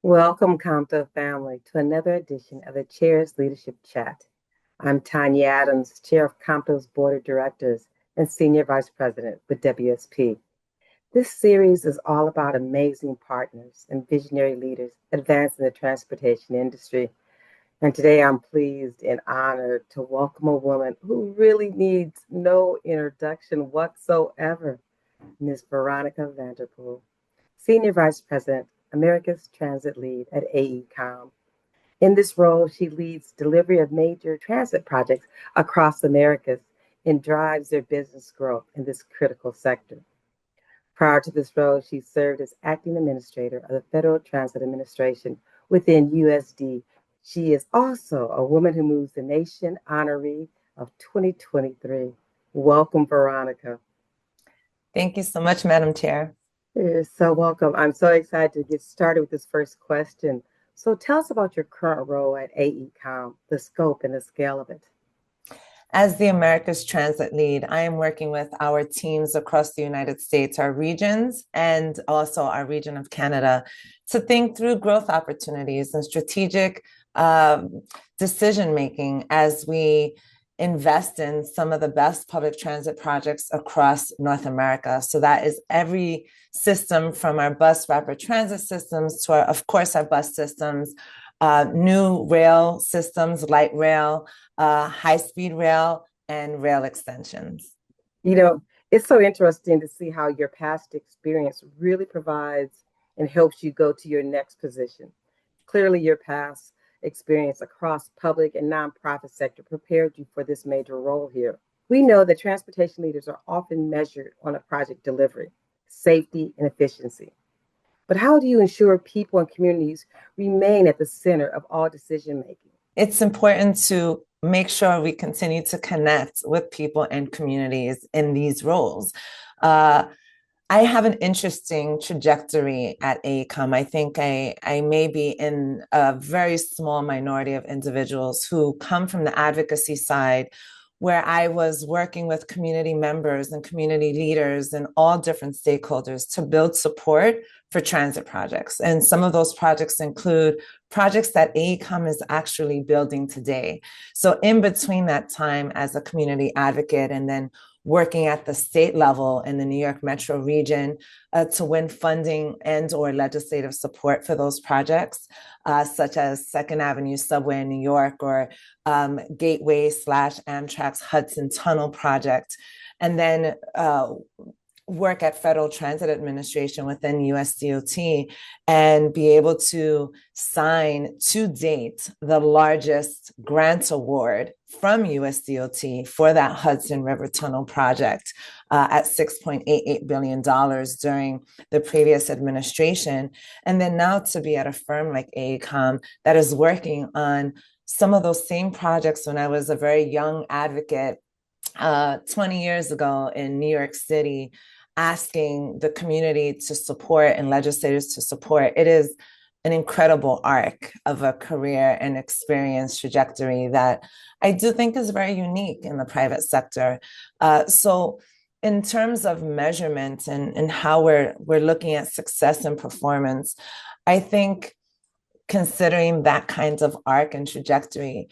Welcome, COMTO family, to another edition of the Chair's Leadership Chat. I'm Tanya Adams, Chair of COMTO's Board of Directors and Senior Vice President with WSP. This series is all about amazing partners and visionary leaders advancing the transportation industry. And today I'm pleased and honored to welcome a woman who really needs no introduction whatsoever, Ms. Veronica Vanterpool, Senior Vice President, America's Transit Lead at AECOM. In this role, she leads delivery of major transit projects across Americas and drives their business growth in this critical sector. Prior to this role, she served as acting administrator of the Federal Transit Administration within USD. She is also a woman who moves the nation honoree of 2023. Welcome, Veronica. Thank you so much, Madam Chair. You're so welcome. I'm so excited to get started with this first question. So tell us about your current role at AECOM, the scope and the scale of it. As the America's Transit Lead, I am working with our teams across the United States, our regions, and also our region of Canada to think through growth opportunities and strategic decision-making as we invest in some of the best public transit projects across North America. So that is every system from our bus rapid transit systems to, of course, our bus systems, new rail systems, light rail, high-speed rail, and rail extensions. It's so interesting to see how your past experience really provides and helps you go to your next position. Clearly, your past experience across public and nonprofit sector prepared you for this major role here. We know that transportation leaders are often measured on a project delivery, safety, and efficiency. But how do you ensure people and communities remain at the center of all decision making? It's important to make sure we continue to connect with people and communities in these roles. I have an interesting trajectory at AECOM. I think I may be in a very small minority of individuals who come from the advocacy side, where I was working with community members and community leaders and all different stakeholders to build support for transit projects. And some of those projects include projects that AECOM is actually building today. So in between that time as a community advocate and then working at the state level in the New York metro region to win funding and or legislative support for those projects, such as Second Avenue Subway in New York or Gateway/Amtrak's Hudson Tunnel project, and then work at Federal Transit Administration within USDOT and be able to sign to date the largest grant award from USDOT for that Hudson River Tunnel project at $6.88 billion during the previous administration. And then now to be at a firm like AECOM that is working on some of those same projects when I was a very young advocate 20 years ago in New York City, asking the community to support and legislators to support. It is an incredible arc of a career and experience trajectory that I do think is very unique in the private sector. So in terms of measurement and how we're looking at success and performance, I think considering that kind of arc and trajectory,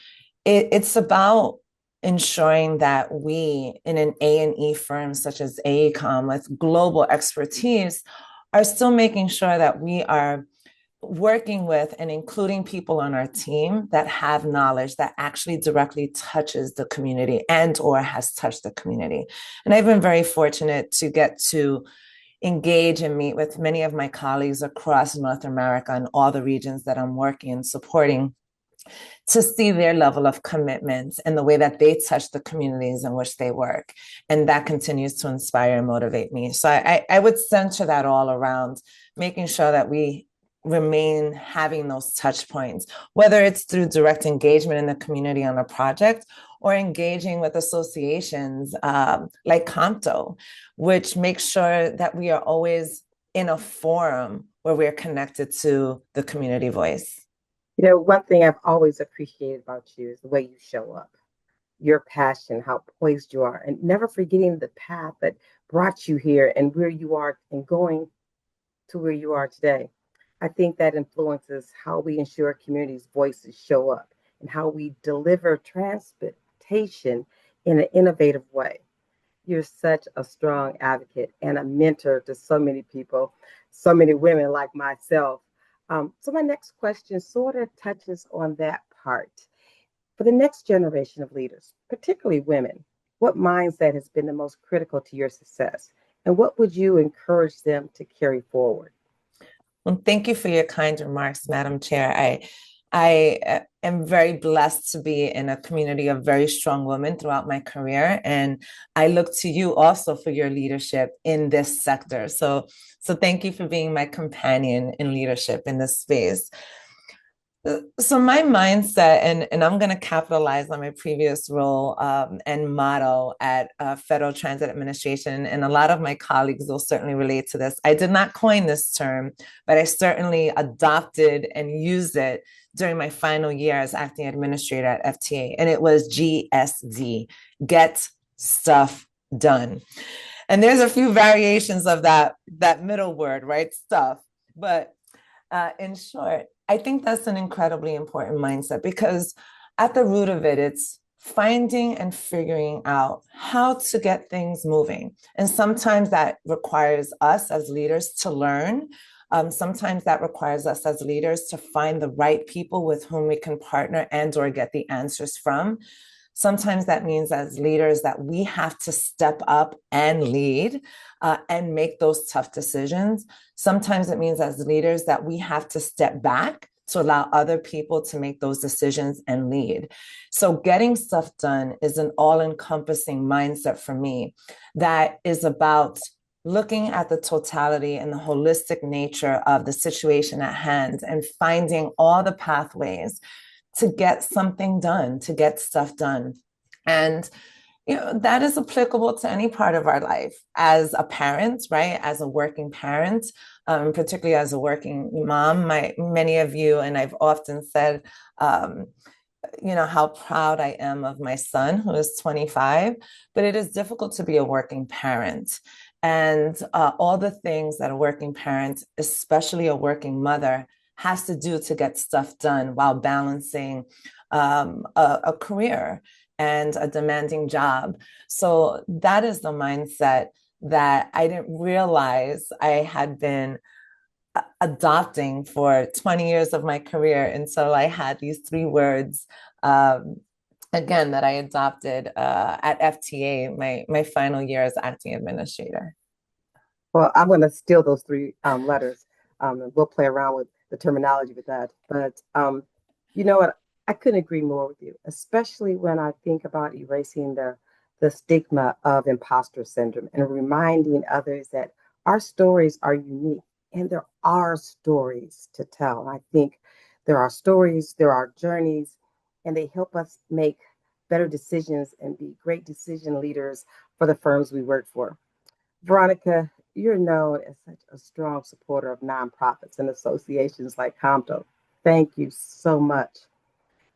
it's about ensuring that we in an A&E firm such as AECOM with global expertise are still making sure that we are working with and including people on our team that have knowledge that actually directly touches the community and or has touched the community. And I've been very fortunate to get to engage and meet with many of my colleagues across North America and all the regions that I'm working and supporting to see their level of commitment and the way that they touch the communities in which they work. And that continues to inspire and motivate me. So I would center that all around making sure that we remain having those touch points, whether it's through direct engagement in the community on a project or engaging with associations like COMTO, which makes sure that we are always in a forum where we're connected to the community voice. One thing I've always appreciated about you is the way you show up, your passion, how poised you are, and never forgetting the path that brought you here and where you are and going to where you are today. I think that influences how we ensure communities' voices show up and how we deliver transportation in an innovative way. You're such a strong advocate and a mentor to so many people, so many women like myself. So, my next question sort of touches on that part. For the next generation of leaders, particularly women, what mindset has been the most critical to your success? And what would you encourage them to carry forward? Well, thank you for your kind remarks, Madam Chair. I am very blessed to be in a community of very strong women throughout my career, and I look to you also for your leadership in this sector. So thank you for being my companion in leadership in this space. So my mindset, and I'm going to capitalize on my previous role and motto at Federal Transit Administration, and a lot of my colleagues will certainly relate to this. I did not coin this term, but I certainly adopted and used it during my final year as acting administrator at FTA, and it was GSD, get stuff done. And there's a few variations of that middle word, right? Stuff. But in short, I think that's an incredibly important mindset because at the root of it, it's finding and figuring out how to get things moving. And sometimes that requires us as leaders to learn. Sometimes that requires us as leaders to find the right people with whom we can partner and or get the answers from. Sometimes that means as leaders that we have to step up and lead and make those tough decisions. Sometimes it means as leaders that we have to step back to allow other people to make those decisions and lead. So getting stuff done is an all-encompassing mindset for me that is about looking at the totality and the holistic nature of the situation at hand and finding all the pathways to get something done, to get stuff done. And that is applicable to any part of our life as a parent, right? As a working parent, particularly as a working mom. Many of you, and I've often said, how proud I am of my son who is 25, but it is difficult to be a working parent. And all the things that a working parent, especially a working mother, has to do to get stuff done while balancing a career and a demanding job. So that is the mindset that I didn't realize I had been adopting for 20 years of my career until I had these three words, again, that I adopted at FTA, my final year as acting administrator. Well, I'm going to steal those three letters, and we'll play around with the terminology with that. But you know what? I couldn't agree more with you, especially when I think about erasing the stigma of imposter syndrome and reminding others that our stories are unique and there are stories to tell. And I think there are stories, there are journeys, and they help us make better decisions and be great decision leaders for the firms we work for. Veronica, you're known as such a strong supporter of nonprofits and associations like COMTO. Thank you so much.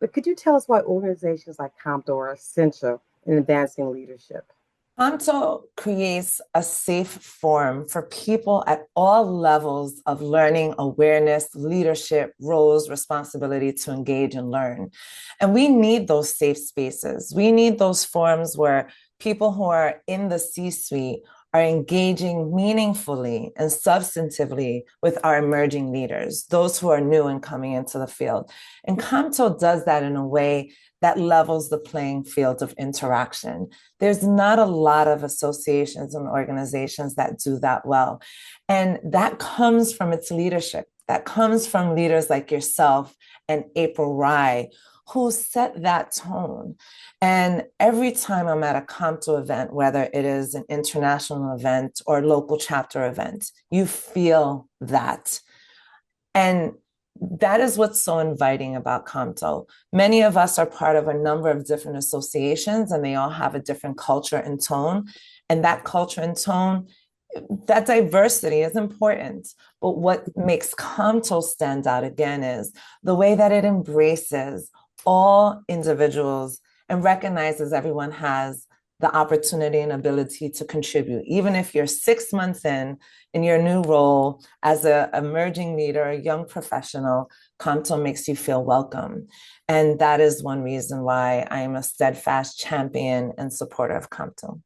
But could you tell us why organizations like COMTO are essential in advancing leadership? COMTO creates a safe forum for people at all levels of learning, awareness, leadership, roles, responsibility to engage and learn. And we need those safe spaces. We need those forums where people who are in the C-suite are engaging meaningfully and substantively with our emerging leaders, those who are new and coming into the field. And COMTO does that in a way that levels the playing field of interaction. There's not a lot of associations and organizations that do that well. And that comes from its leadership. That comes from leaders like yourself and April Rye, who set that tone. And every time I'm at a COMTO event, whether it is an international event or local chapter event, you feel that. And that is what's so inviting about COMTO. Many of us are part of a number of different associations, and they all have a different culture and tone. And that culture and tone, that diversity is important. But what makes COMTO stand out again is the way that it embraces all individuals and recognizes everyone has the opportunity and ability to contribute. Even if you're 6 months in your new role as an emerging leader, a young professional, COMTO makes you feel welcome. And that is one reason why I am a steadfast champion and supporter of COMTO.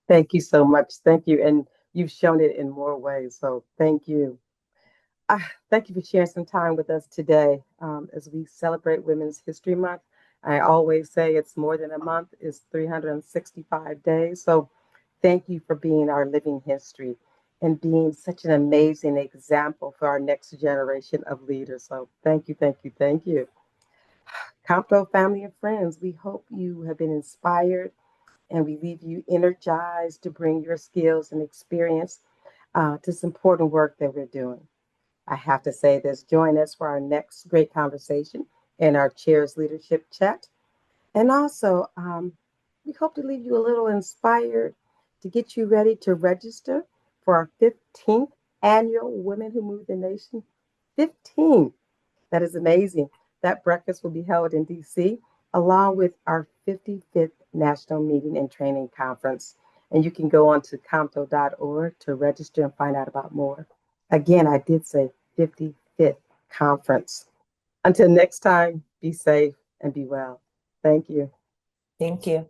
Thank you so much. Thank you. And you've shown it in more ways. So thank you. Thank you for sharing some time with us today as we celebrate Women's History Month. I always say it's more than a month, it's 365 days. So thank you for being our living history and being such an amazing example for our next generation of leaders. So thank you, thank you, thank you. Compto family and friends, we hope you have been inspired and we leave you energized to bring your skills and experience to this important work that we're doing. I have to say this, join us for our next great conversation in our Chairs Leadership Chat. And also, we hope to leave you a little inspired to get you ready to register for our 15th annual Women Who Move the Nation. 15. That is amazing. That breakfast will be held in DC along with our 55th National Meeting and Training Conference. And you can go on to comto.org to register and find out about more. Again, I did say 55th conference. Until next time, be safe and be well. Thank you. Thank you.